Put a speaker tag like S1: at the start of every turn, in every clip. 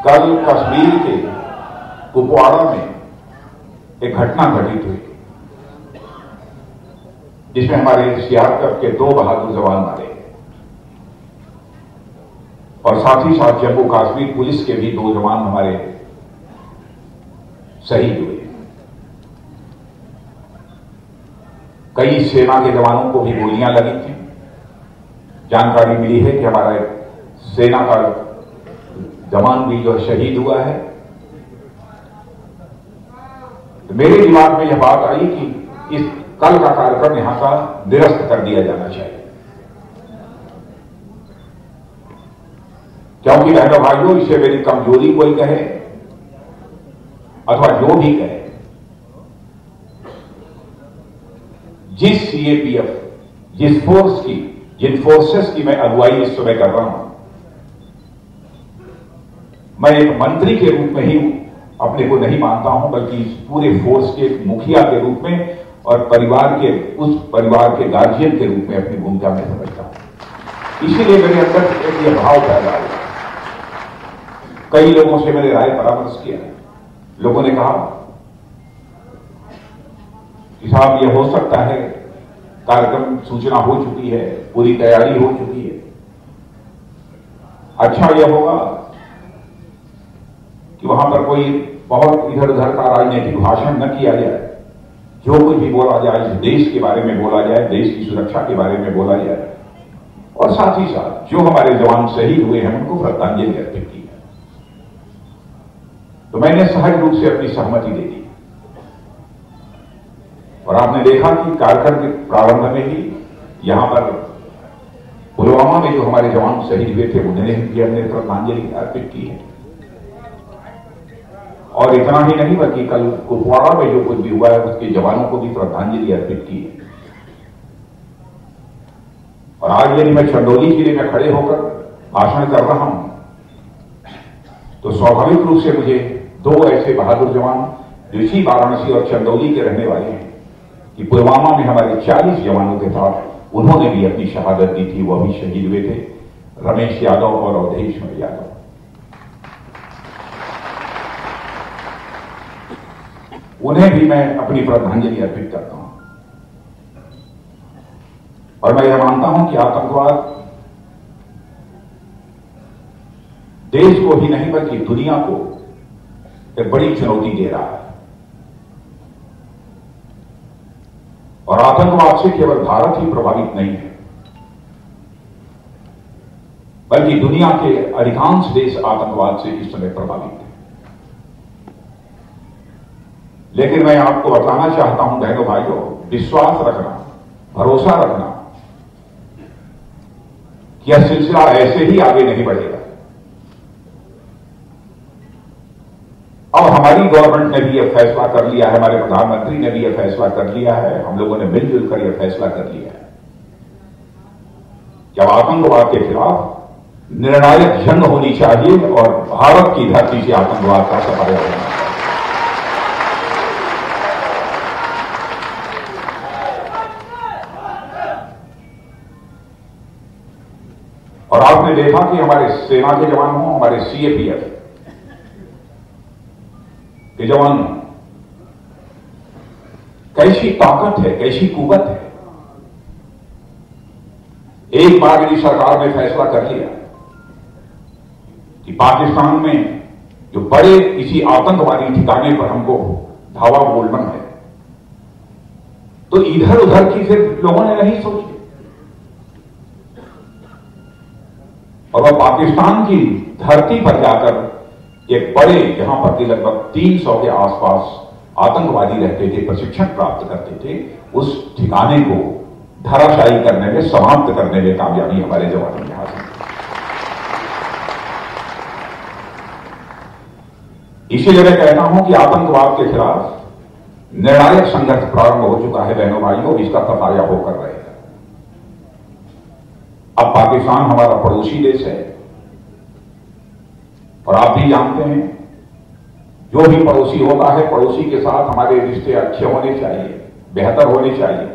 S1: कल कश्मीर के कुपवाड़ा में एक घटना घटित हुई जिसमें हमारे सीआरपीएफ के 2 बहादुर जवान मारे गए और साथ ही साथ जम्मू कश्मीर पुलिस के भी 2 जवान हमारे शहीद हुए। कई सेना के जवानों को भी गोलियां लगी थी। जानकारी मिली है कि हमारा सेना का जवान भी जो शहीद हुआ है। तो मेरे दिमाग में यह बात आई कि इस कल का कार्यक्रम यहां का निरस्त कर दिया जाना चाहिए, क्योंकि बहनों भाइयों, इसे मेरी कमजोरी कोई कहे अथवा जो भी कहे, जिस सीएपीएफ, जिस फोर्स की, जिन फोर्सेस की मैं अगुवाई इस समय कर रहा हूं, मैं एक मंत्री के रूप में ही अपने को नहीं मानता हूं, बल्कि इस पूरे फोर्स के मुखिया के रूप में और उस परिवार के गार्जियन के रूप में अपनी भूमिका में समझता हूं। इसीलिए मेरे अंदर एक यह भाव पैदा हुआ। कई लोगों से मैंने राय परामर्श किया। लोगों ने कहा कि साहब, यह हो सकता है, कार्यक्रम सूचना हो चुकी है, पूरी तैयारी हो चुकी है, अच्छा यह होगा कि वहां पर कोई बहुत इधर उधर का राजनीतिक भाषण न किया जाए, जो कुछ भी बोला जाए देश के बारे में बोला जाए, देश की सुरक्षा के बारे में बोला जाए, और साथ ही साथ जो हमारे जवान शहीद हुए हैं उनको श्रद्धांजलि अर्पित की है। तो मैंने सहज रूप से अपनी सहमति दे दी और आपने देखा कि कार्यक्रम के प्रारंभ में ही यहां पर पुलवामा में जो हमारे जवान शहीद हुए थे उन्हें भी हमने श्रद्धांजलि अर्पित की है। और इतना ही नहीं, बल्कि कल कुपवाड़ा में जो कुछ भी हुआ है उसके जवानों को भी श्रद्धांजलि अर्पित की है। और आज यदि मैं चंदौली जिले में खड़े होकर भाषण कर रहा हूं तो स्वाभाविक रूप से मुझे 2 ऐसे बहादुर जवान जो इसी वाराणसी और चंदौली के रहने वाले हैं कि पुलवामा में हमारे 40 जवानों के साथ उन्होंने भी अपनी शहादत दी थी, वह भी शहीद हुए थे, रमेश यादव और अवधेश यादव। उन्हें भी मैं अपनी श्रद्धांजलि अर्पित करता हूं। और मैं यह मानता हूं कि आतंकवाद देश को ही नहीं बल्कि दुनिया को एक बड़ी चुनौती दे रहा है। और आतंकवाद से केवल भारत ही प्रभावित नहीं है, बल्कि दुनिया के अधिकांश देश आतंकवाद से इस समय प्रभावित हैं। लेकिन मैं आपको बताना चाहता हूं बहनों भाइयों, विश्वास रखना, भरोसा रखना कि यह सिलसिला ऐसे ही आगे नहीं बढ़ेगा। और हमारी गवर्नमेंट ने भी यह फैसला कर लिया है, हमारे प्रधानमंत्री ने भी यह फैसला कर लिया है, हम लोगों ने मिलजुल कर यह फैसला कर लिया है कि अब आतंकवाद के खिलाफ निर्णायक जंग होनी चाहिए और भारत की धरती से आतंकवाद का सफाया होना चाहिए। और आपने देखा कि हमारे सेना के जवान हों, हमारे सीएपीएफ के जवान, कैसी ताकत है, कैसी कुवत है। एक बार यदि सरकार ने फैसला कर लिया कि पाकिस्तान में जो बड़े किसी आतंकवादी ठिकाने पर हमको धावा बोलना है, तो इधर उधर की फिर लोगों ने नहीं सोची और वह पाकिस्तान की धरती पर जाकर एक बड़े, जहां पर लगभग 300 के आसपास आतंकवादी रहते थे, प्रशिक्षण प्राप्त करते थे, उस ठिकाने को धराशायी करने में, समाप्त करने में कामयाबी हमारे जवानों ने हासिल की। इसीलिए मैं कहता हूं कि आतंकवाद के खिलाफ निर्णायक संघर्ष प्रारंभ हो चुका है बहनों भाइयों, इसका सफाया होकर रहेगा। अब पाकिस्तान हमारा पड़ोसी देश है और आप भी जानते हैं, जो भी पड़ोसी होता है, पड़ोसी के साथ हमारे रिश्ते अच्छे होने चाहिए, बेहतर होने चाहिए।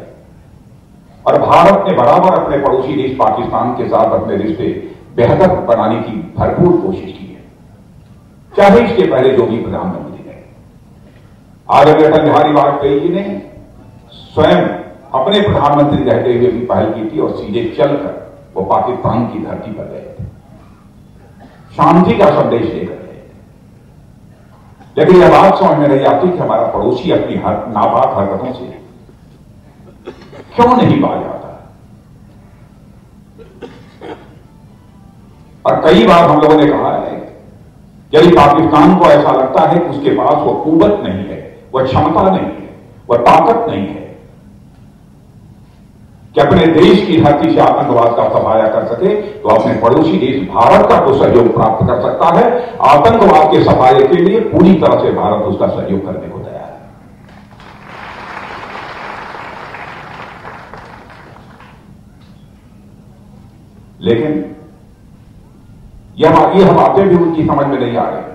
S1: और भारत ने बराबर अपने पड़ोसी देश पाकिस्तान के साथ अपने रिश्ते बेहतर बनाने की भरपूर कोशिश की है। चाहे इसके पहले जो भी प्रधानमंत्री रहे। आदरणीय अटल बिहारी वाजपेयी जी ने स्वयं अपने प्रधानमंत्री रहते हुए भी पहल की थी और सीधे चलकर वो पाकिस्तान की धरती पर गए थे, शांति का संदेश लेकर गए थे। लेकिन यह बात समझ में नहीं आती कि हमारा पड़ोसी अपनी नापाक हरकतों से क्यों नहीं बाज आता। और कई बार हम लोगों ने कहा है, यदि पाकिस्तान को ऐसा लगता है कि उसके पास वो कुव्वत नहीं है, वह क्षमता नहीं है, वह ताकत नहीं है कि अपने देश की धरती से आतंकवाद का सफाया कर सके, तो अपने पड़ोसी देश भारत का तो सहयोग प्राप्त कर सकता है। आतंकवाद के सफाये के लिए पूरी तरह से भारत उसका सहयोग करने को तैयार है। लेकिन यह बातें भी उनकी समझ में नहीं आ रही।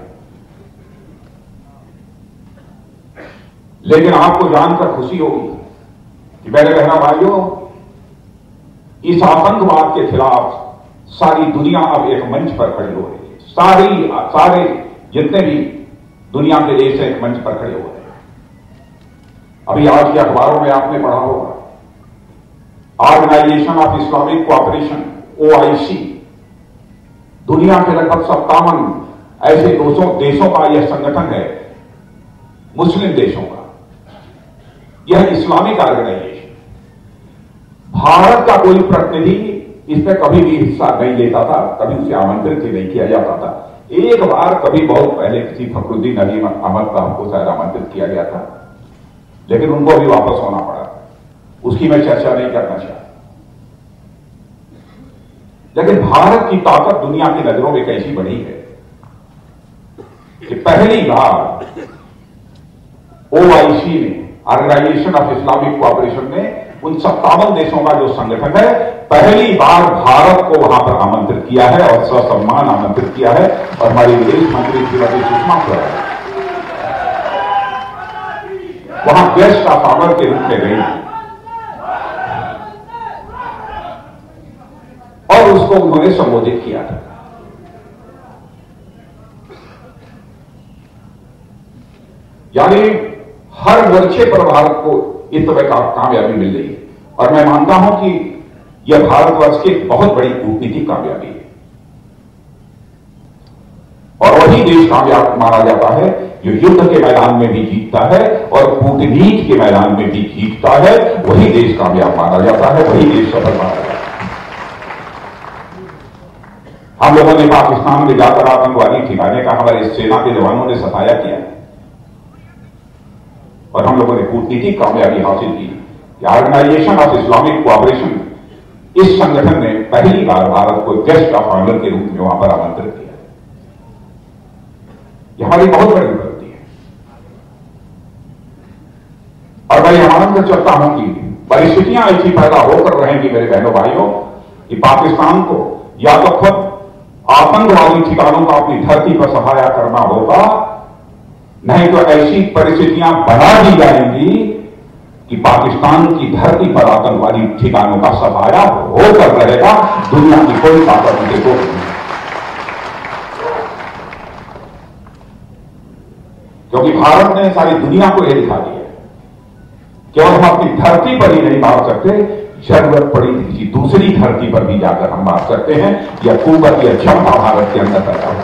S1: लेकिन आपको जानकर खुशी होगी कि मेरे बहनों भाइयों, इस आतंकवाद के खिलाफ सारी दुनिया अब एक मंच पर खड़ी हो रही है। सारे जितने भी दुनिया के देश एक मंच पर खड़े हो रहे हैं। अभी आज के अखबारों में आपने पढ़ा होगा, organisation of Islamic cooperation OIC, दुनिया के लगभग 57 ऐसे देशों का यह संगठन है, मुस्लिम देशों का। यह इस्लामिक ऑर्गेनाइजेशन, भारत का कोई प्रतिनिधि इसमें कभी भी हिस्सा नहीं लेता था, कभी उसे आमंत्रित ही नहीं किया जाता था। एक बार कभी बहुत पहले किसी फखरुद्दीन अजीम अहमद साहब को शायद आमंत्रित किया गया था, लेकिन उनको भी वापस होना पड़ा। उसकी मैं चर्चा नहीं करना चाहता। लेकिन भारत की ताकत दुनिया की नजरों में कैसी बढ़ी है कि पहली बार OIC ने, ऑर्गेनाइजेशन ऑफ इस्लामिक कोऑपरेशन ने, उन 57 देशों का जो संगठन है, पहली बार भारत को वहां पर आमंत्रित किया है और ससम्मान आमंत्रित किया है। और हमारी विदेश मंत्री श्रीमती सुषमा स्वराज वहां गेस्ट ऑफ ऑनर के रूप में गई और उसको उन्होंने संबोधित किया था। यानी हर मोर्चे पर भारत को इस तरह का कामयाबी मिल रही है और मैं मानता हूं कि यह भारतवर्ष की एक बहुत बड़ी कूटनीतिक कामयाबी है। और वही देश कामयाब माना जाता है जो युद्ध के मैदान में भी जीतता है और कूटनीति के मैदान में भी जीतता है। वही देश कामयाब माना जाता है, वही देश सफल माना जाता है। हम लोगों ने पाकिस्तान में जाकर आतंकवादी ठिकाने का हमारे सेना के जवानों ने सफाया किया और हम लोगों ने कूटनीतिक कामयाबी हासिल की। ऑर्गेनाइजेशन ऑफ इस्लामिक कोऑपरेशन, इस संगठन ने पहली बार भारत को गेस्ट ऑफ ऑनर के रूप में वहां पर आमंत्रित किया। यह हमारी बहुत बड़ी उपलब्धि है और मैं यह मानकर चलता हूं कि परिस्थितियां ऐसी पैदा होकर रहेंगी मेरे बहनों भाइयों कि पाकिस्तान को या तो खुद आतंकवादी ठिकानों का अपनी धरती पर सफाया करना होगा, नहीं तो ऐसी परिस्थितियां बना दी जाएंगी कि पाकिस्तान की धरती पर आतंकवादी ठिकानों का सफाया होकर रहेगा। दुनिया की कोई ताकत उनके को नहीं, क्योंकि भारत ने सारी दुनिया को यह दिखा दिया केवल हम अपनी धरती पर ही नहीं मार सकते, जरूरत पड़ी किसी दूसरी धरती पर भी जाकर हम मार सकते हैं। यह कुव्वत, यह क्षमता भारत के अंदर पैदा हो।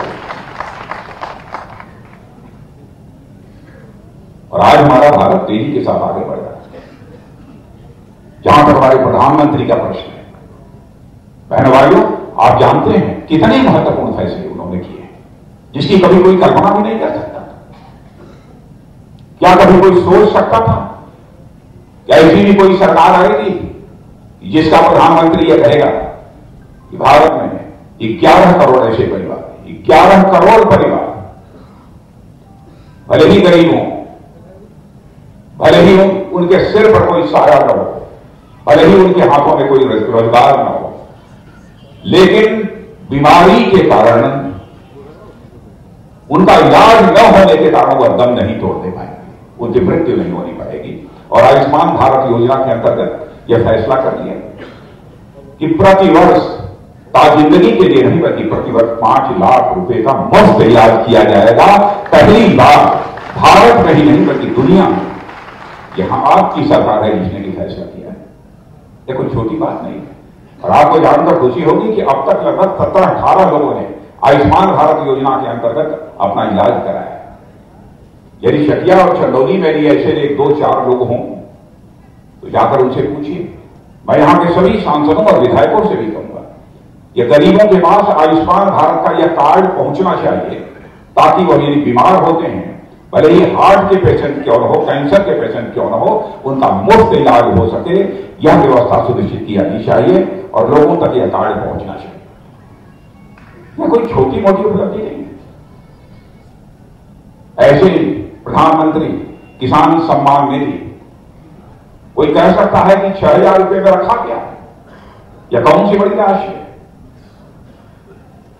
S1: और आज हमारा भारत तेजी के साथ आगे बढ़ रहा है। जहां तक हमारे प्रधानमंत्री का प्रश्न है, बहनों भाइयों, आप जानते हैं कितने महत्वपूर्ण फैसले उन्होंने किए जिसकी कभी कोई कल्पना भी नहीं कर सकता। क्या कभी कोई सोच सकता था क्या ऐसी भी कोई सरकार आएगी जिसका प्रधानमंत्री यह कहेगा कि भारत में 11 करोड़ ऐसे परिवार, 11 करोड़ परिवार, भले ही गरीब हों, भले ही उनके सिर पर कोई साया न हो, भले ही उनके हाथों में कोई रोजगार न हो, लेकिन बीमारी के कारण, उनका इलाज न होने के कारण वह दम नहीं तोड़ने पाएंगे, उनकी मृत्यु नहीं होनी पाएगी। और आयुष्मान भारत योजना के अंतर्गत यह फैसला कर लिया कि प्रतिवर्ष जिंदगी के लिए नहीं बल्कि प्रतिवर्ष 5 लाख रुपए का मुफ्त इलाज किया जाएगा। पहली बार भारत में ही नहीं बल्कि दुनिया में यहां आपकी सरकार है जिसने ये फैसला किया है। ये कोई छोटी बात नहीं है। और आपको जानकर खुशी होगी कि अब तक लगभग 17-18 लोगों ने आयुष्मान भारत योजना के अंतर्गत अपना इलाज कराया। यदि शकिया और चंदौली में भी ऐसे एक 2-4 लोग हों तो जाकर उनसे पूछिए। मैं यहां के सभी सांसदों और विधायकों से भी कहूंगा, ये गरीबों के पास आयुष्मान भारत का यह कार्ड पहुंचना चाहिए ताकि वह यदि बीमार होते हैं, भले ही हार्ट के पेशेंट क्यों न हो, कैंसर के पेशेंट क्यों न हो, उनका मुफ्त इलाज हो सके। यह व्यवस्था सुनिश्चित की जानी चाहिए और लोगों तक यह कार्ड पहुंचना चाहिए। यह कोई छोटी मोटी उपलब्धि नहीं है। ऐसे ही प्रधानमंत्री किसान सम्मान निधि, कोई कह सकता है कि 6,000 रुपए में रखा गया, यह कौन सी बड़ी राशि है।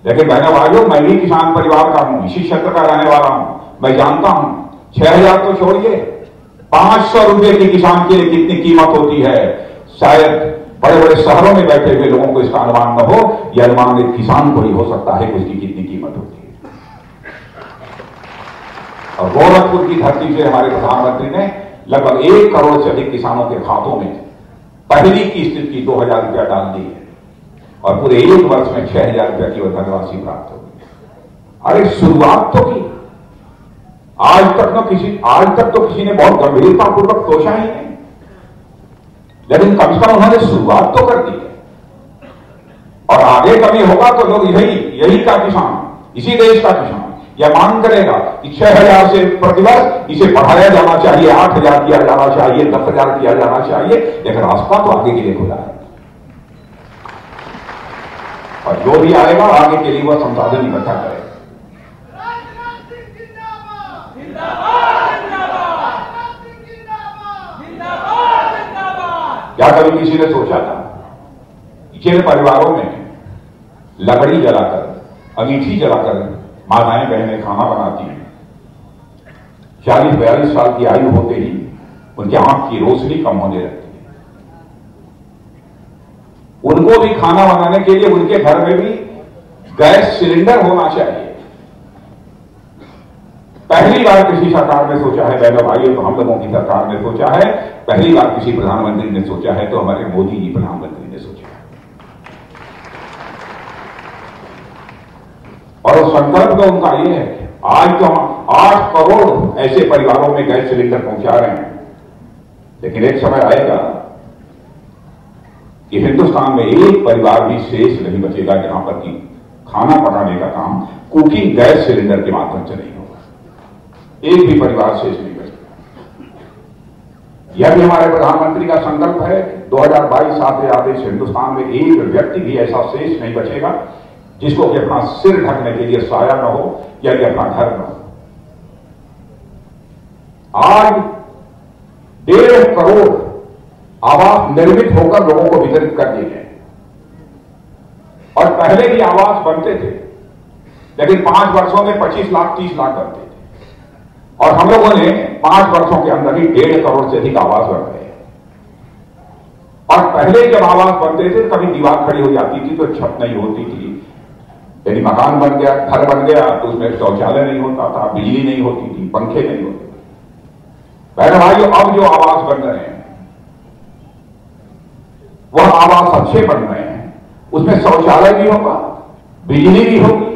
S1: लेकिन बहनों भाइयों, मैं भी किसान परिवार का हूं, इसी क्षेत्र का रहने वाला हूं, मैं जानता हूं 6,000 तो छोड़िए, 500 रुपए की किसान के लिए कितनी कीमत होती है। शायद बड़े बड़े शहरों में बैठे हुए लोगों को इसका अनुमान न हो, यह अनुमान एक किसान को ही हो सकता है कि उसकी कितनी कीमत होती है। और गोरखपुर की धरती से हमारे प्रधानमंत्री ने लगभग 1 करोड़ से अधिक किसानों के खातों में पहली किस्त की 2,000 रुपया डाल दी है और पूरे 1 वर्ष में 6,000 रुपया की वह धनराशि प्राप्त होगी। अरे शुरुआत तो की, आज तक तो किसी ने बहुत गंभीरतापूर्वक सोचा ही नहीं, लेकिन कम से कम उन्होंने शुरुआत तो कर दी है। और आगे कभी होगा तो लोग यही का किसान, इसी देश का किसान यह मांग करेगा कि 6,000 से प्रतिवर्ष इसे बढ़ाया जाना चाहिए, 8,000 किया जाना चाहिए, 10,000 किया जाना चाहिए। लेकिन रास्ता तो आगे के लिए खुला है और जो भी आएगा आगे के लिए वह संसाधन इकट्ठा करेगा। क्या कभी किसी ने सोचा था जिन परिवारों में लकड़ी जलाकर, अंगीठी जलाकर माताएं बहनें खाना बनाती हैं, 40-42 साल की आयु होते ही उनकी आंख की रोशनी कम होने लगती है। उनको भी खाना बनाने के लिए उनके घर में भी गैस सिलेंडर होना चाहिए। पहली बार किसी सरकार ने सोचा है, बहनों भाइयों, तो हम लोगों की सरकार ने सोचा है, पहली बार किसी प्रधानमंत्री ने सोचा है तो हमारे मोदी जी प्रधानमंत्री ने सोचा है। और उस संकल्प तो उनका ये है कि आज तो हम 8 करोड़ ऐसे परिवारों में गैस सिलेंडर पहुंचा रहे हैं, लेकिन एक समय आएगा कि हिंदुस्तान में एक परिवार भी शेष नहीं बचेगा जहां पर कि खाना पकाने का काम कुकिंग गैस सिलेंडर के माध्यम से नहीं होगा। एक भी परिवार शेष नहीं बचेगा। यह भी हमारे प्रधानमंत्री का संकल्प है। 2022 आते आते हिंदुस्तान में एक व्यक्ति भी ऐसा शेष नहीं बचेगा जिसको कि अपना सिर ढकने के लिए साया न हो या कि अपना घर न हो। आज 1.5 करोड़ आवास निर्मित होकर लोगों को वितरित कर दिए गए और पहले भी आवास बनते थे, लेकिन 5 वर्षों में 25 लाख 30 लाख बनते थे और हम लोगों ने 5 वर्षों के अंदर ही 1.5 करोड़ से अधिक आवास बन गए। और पहले जब आवास बनते थे कभी दीवार खड़ी हो जाती थी तो छत नहीं होती थी, यदि मकान बन गया, घर बन गया तो उसमें शौचालय नहीं होता था, बिजली नहीं होती थी, पंखे नहीं होते थे। बहनों भाइयों, अब जो आवास बन रहे हैं वह आवास अच्छे बन रहे हैं, उसमें शौचालय भी होगा, बिजली भी होगी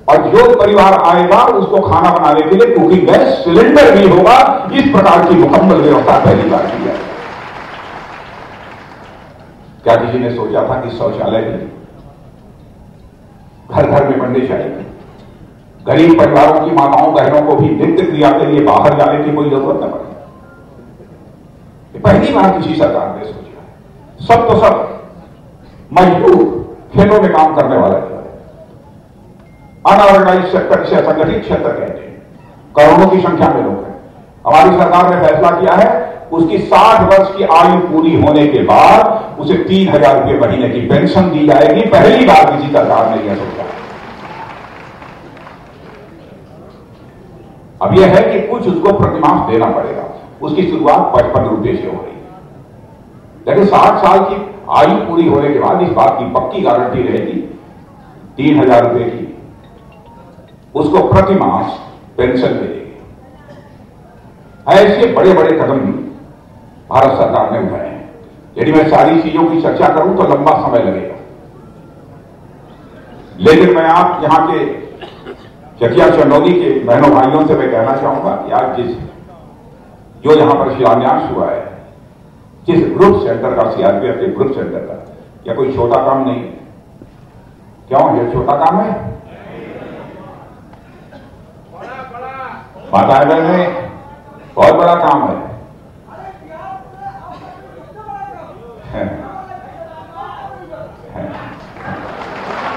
S1: और जो परिवार आएगा उसको खाना बनाने के लिए कुकिंग गैस सिलेंडर भी होगा। इस प्रकार की मुकम्मल व्यवस्था पहली बार की है। क्या किसी ने सोचा था कि शौचालय भी घर घर में बनने चाहिए? गरीब परिवारों की माताओं बहनों को भी नित्य क्रिया के लिए बाहर जाने की कोई जरूरत न पड़े। पहली बार किसी सरकार ने सोचा है। सब तो सब मजदूर, खेतों में काम करने वाला जो है, अनऑर्गेनाइज सेक्टर से असंगठित क्षेत्र कहते हैं, करोड़ों की संख्या में लोग हैं। हमारी सरकार ने फैसला किया है उसकी 60 वर्ष की आयु पूरी होने के बाद उसे 3,000 रुपये महीने की पेंशन दी जाएगी। पहली बार किसी सरकार ने यह सोचा। अब यह है कि कुछ उसको प्रतिमाह देना पड़ेगा। उसकी शुरुआत 55 रुपये से हो रही है, लेकिन 60 साल की आयु पूरी होने के बाद इस बात की पक्की गारंटी रहेगी 3,000 रुपए की उसको प्रति मास पेंशन मिलेगी। ऐसे बड़े बड़े कदम भारत सरकार ने उठाए हैं। यदि मैं सारी चीजों की चर्चा करूं तो लंबा समय लगेगा, लेकिन मैं आप यहां के चकिया चंदौली के बहनों भाइयों से मैं कहना चाहूंगा कि आज जो यहां पर शिलान्यास हुआ है, जिस ग्रुप सेंटर का, सीआरपीएफ के ग्रुप सेंटर का, या कोई छोटा काम नहीं है। क्यों ये छोटा काम है? माताएं बहनें, बहुत बड़ा काम है।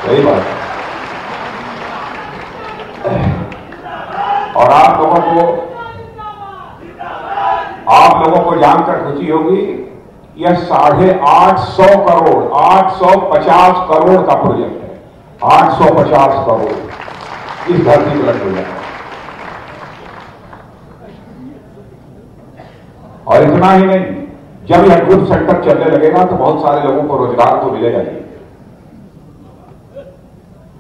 S1: सही बात है। और आप लोगों को जानकर खुशी होगी, यह 850 करोड़ 850 करोड़ का प्रोजेक्ट है। 850 करोड़ इस धरती पर लग गया। और इतना ही नहीं, जब यह ग्रुप सेंटर चलने लगेगा तो बहुत सारे लोगों को रोजगार तो मिलेगा ही।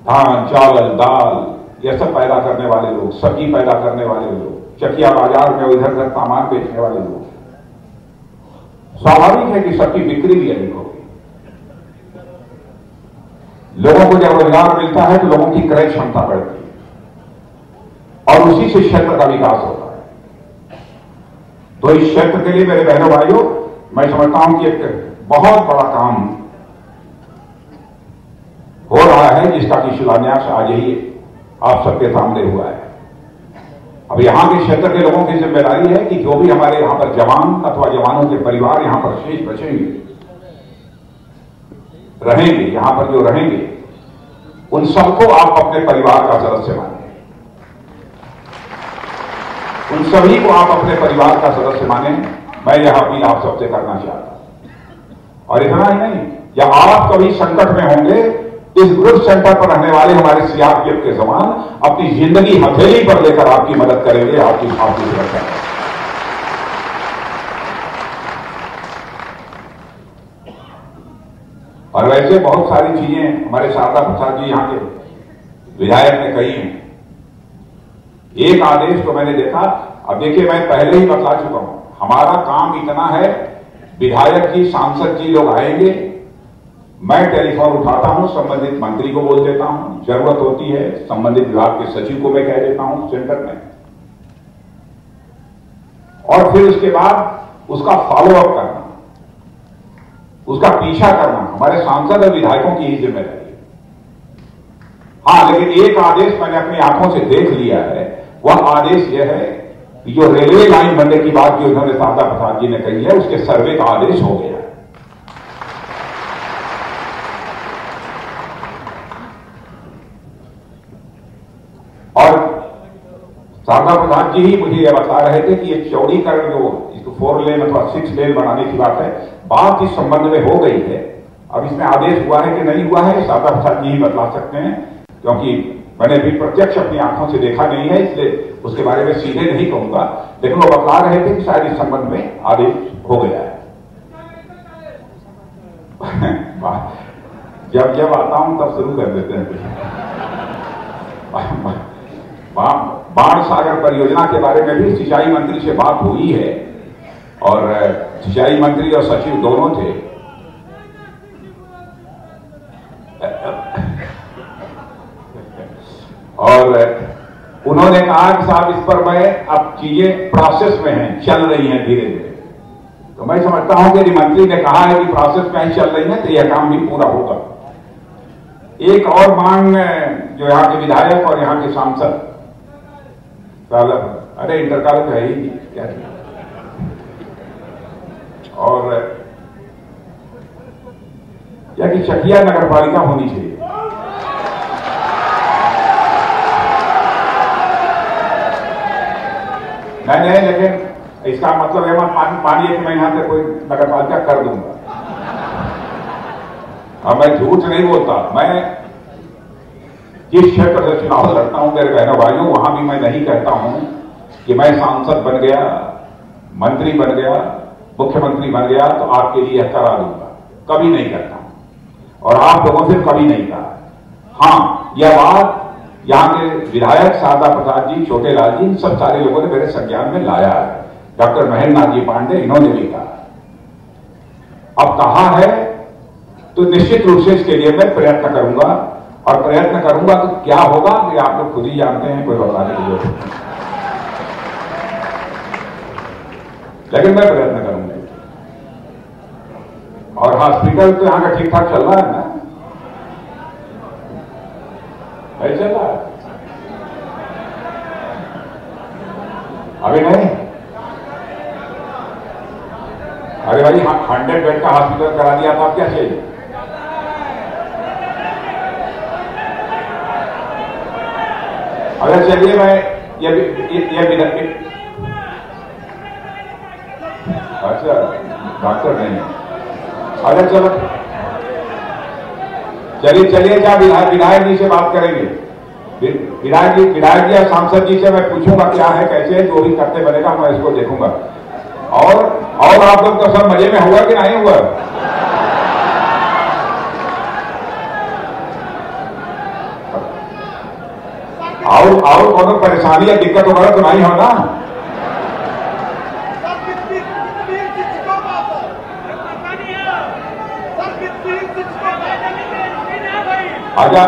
S1: धान, चावल, दाल, यह सब पैदा करने वाले लोग, सब्जी पैदा करने वाले लोग, चकिया बाजार में इधर उधर सामान बेचने वाले लोग, स्वाभाविक है कि सबकी बिक्री भी अधिक होगी। लोगों को जब रोजगार मिलता है तो लोगों की क्रय क्षमता बढ़ती है और उसी से क्षेत्र का विकास होता है। तो इस क्षेत्र के लिए मेरे बहनों भाइयों, मैं समझता हूं कि एक बहुत बड़ा काम हो रहा है, जिसका कि शिलान्यास आज ही आप सबके सामने हुआ है। अब यहां के क्षेत्र के लोगों की जिम्मेदारी है कि जो भी हमारे यहां पर जवान अथवा जवानों के परिवार यहां पर शेष बचेंगे, रहेंगे, यहां पर जो रहेंगे, उन सबको आप अपने परिवार का सदस्य माने। उन सभी को आप अपने परिवार का सदस्य माने। मैं यह अपील आप सबसे करना चाहता हूं। और इतना ही नहीं, या आप कभी संकट में होंगे, इस ग्रुप सेंटर पर रहने वाले हमारे सीआरपीएफ के जवान अपनी जिंदगी हथेली पर लेकर आपकी मदद करेंगे, आपकी सुरक्षा करेंगे। और वैसे बहुत सारी चीजें हमारे शारदा प्रसाद जी यहां के विधायक ने कही हैं। एक आदेश तो मैंने देखा, अब देखिए मैं पहले ही बता चुका हूं, हमारा काम इतना है, विधायक जी, सांसद जी लोग आएंगे, मैं टेलीफोन उठाता हूं, संबंधित मंत्री को बोल देता हूं, जरूरत होती है संबंधित विभाग के सचिव को मैं कह देता हूं सेंटर में, और फिर उसके बाद उसका फॉलोअप करना, उसका पीछा करना हमारे सांसद और विधायकों की ही जिम्मेदारी है। हां, लेकिन एक आदेश मैंने अपनी आंखों से देख लिया है। वह आदेश यह है कि जो रेलवे लाइन बनने की बात जो उन्होंने शारदा प्रसाद जी ने कही है, उसके सर्वे का आदेश हो गया है। और शारदा प्रसाद जी ही मुझे यह बता रहे थे कि ये चौड़ीकरण जो इसको 4 लेन अथवा 6 लेन बनाने की बात इस संबंध में हो गई है। अब इसमें आदेश हुआ है कि नहीं हुआ है, शारदा प्रसाद जी ही बता सकते हैं, क्योंकि मैंने भी प्रत्यक्ष अपनी आंखों से देखा नहीं है, इसलिए उसके बारे में सीधे नहीं कहूंगा। लेकिन वो बता रहे थे कि शायद इस संबंध में आदेश हो गया है। जब आता हूं तब शुरू कर देते हैं। बाण सागर परियोजना के बारे में भी सिंचाई मंत्री से बात हुई है, और सिंचाई मंत्री और सचिव दोनों थे। और उन्होंने कहा कि साहब इस पर मैं, अब चीजें प्रोसेस में हैं, चल रही हैं धीरे धीरे। तो मैं समझता हूं कि यदि मंत्री ने कहा है कि प्रोसेस में चल रही है तो यह काम भी पूरा होगा। एक और मांग जो यहाँ के विधायक और यहाँ के सांसद, अरे इंटरकालक है ही क्या, और या कि चकिया नगर पालिका होनी चाहिए। नहीं, लेकिन इसका मतलब है मत मानिए कि मैं यहां से कोई नगर पालिका कर दूंगा। अब मैं झूठ नहीं बोलता, मैं जिस क्षेत्र से चुनाव लड़ता हूं मेरे बहनों भाइयों, वहां भी मैं नहीं कहता हूं कि मैं सांसद बन गया, मंत्री बन गया, मुख्यमंत्री बन गया तो आपके लिए करा दूंगा। कभी नहीं कहता हूं, और आप लोगों से कभी नहीं कहा। हाँ, यह बात यहाँ के विधायक शारदा प्रसाद जी, छोटे लाल जी, इन सब सारे लोगों ने मेरे संज्ञान में लाया है। डॉक्टर महेंद्र नाथ जी पांडे, इन्होंने भी कहा। अब कहा है तो निश्चित रूप से इसके लिए मैं प्रयत्न करूंगा, और प्रयत्न करूंगा तो क्या होगा कि आप लोग खुद ही जानते हैं, कोई बताने की जरूरत नहीं, लेकिन मैं प्रयत्न करूंगा। और हॉस्पिटल तो यहां का ठीक ठाक चल रहा है ना? नहीं चल रहा है अभी? नहीं। अरे भाई, 100 बेड का हॉस्पिटल करा दिया था, अब क्या चाहिए? अगर चलिए मैं ये अच्छा डॉक्टर नहीं है, अगर चलो चलिए क्या विधायक जी से बात करेंगे, विधायक जी या सांसद जी से मैं पूछूंगा क्या है, कैसे, जो भी करते बनेगा मैं इसको देखूंगा। और आप लोग तो सब मजे में हुआ कि नहीं हुआ? और कोनो परेशानी या दिक्कत वगैरह तो नहीं होना? आजा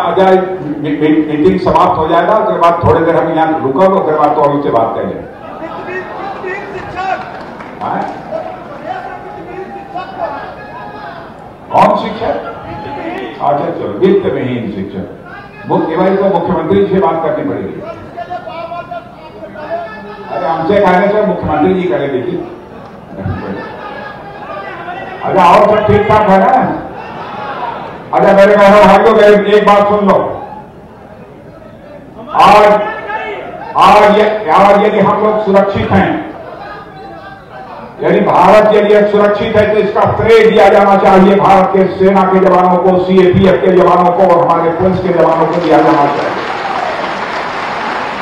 S1: मीटिंग समाप्त हो जाएगा, उसके बाद थोड़ी देर हम यहाँ रुका, उसके बाद तो हम इससे बात करेंगे। कौन शिक्षक? अच्छा चलो, वित्तविहीन शिक्षक। मुख्यमंत्री को मुख्यमंत्री से बात करनी पड़ेगी। अरे हमसे कहने से मुख्यमंत्री जी करेंगे जी। अच्छा, और सब ठीक ठाक है ना? अच्छा मेरे बहनों भाइयों, एक बात सुन लो। आज यदि हम लोग सुरक्षित हैं, यदि भारत के लिए सुरक्षित है, तो इसका श्रेय दिया जाना चाहिए भारत के सेना के जवानों को, सीएपीएफ के जवानों को और हमारे पुलिस के जवानों को दिया जाना चाहिए।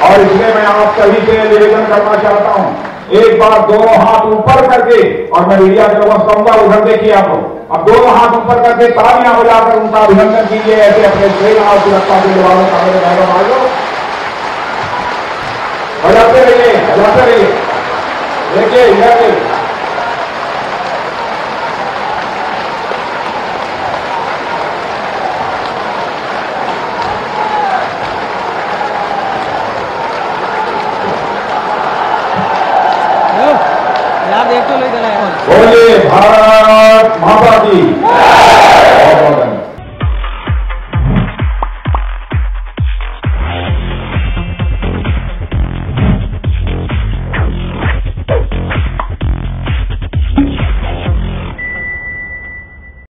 S1: और इसलिए मैं आप सभी से निवेदन करना चाहता हूं, एक बार दोनों हाथ ऊपर करके, और मैं मीडिया के लोगों से कहूंगा उधर देखिए आप लोग, अब दोनों हाथ ऊपर करके तालियां बजाकर उनका अभिनंदन कीजिए, ऐसे अपने सेना और सुरक्षा के जवानों का। मेरे बहनों भाइयों, बजाते रहिए। देखिए इधर से बोलिए भारत माता की।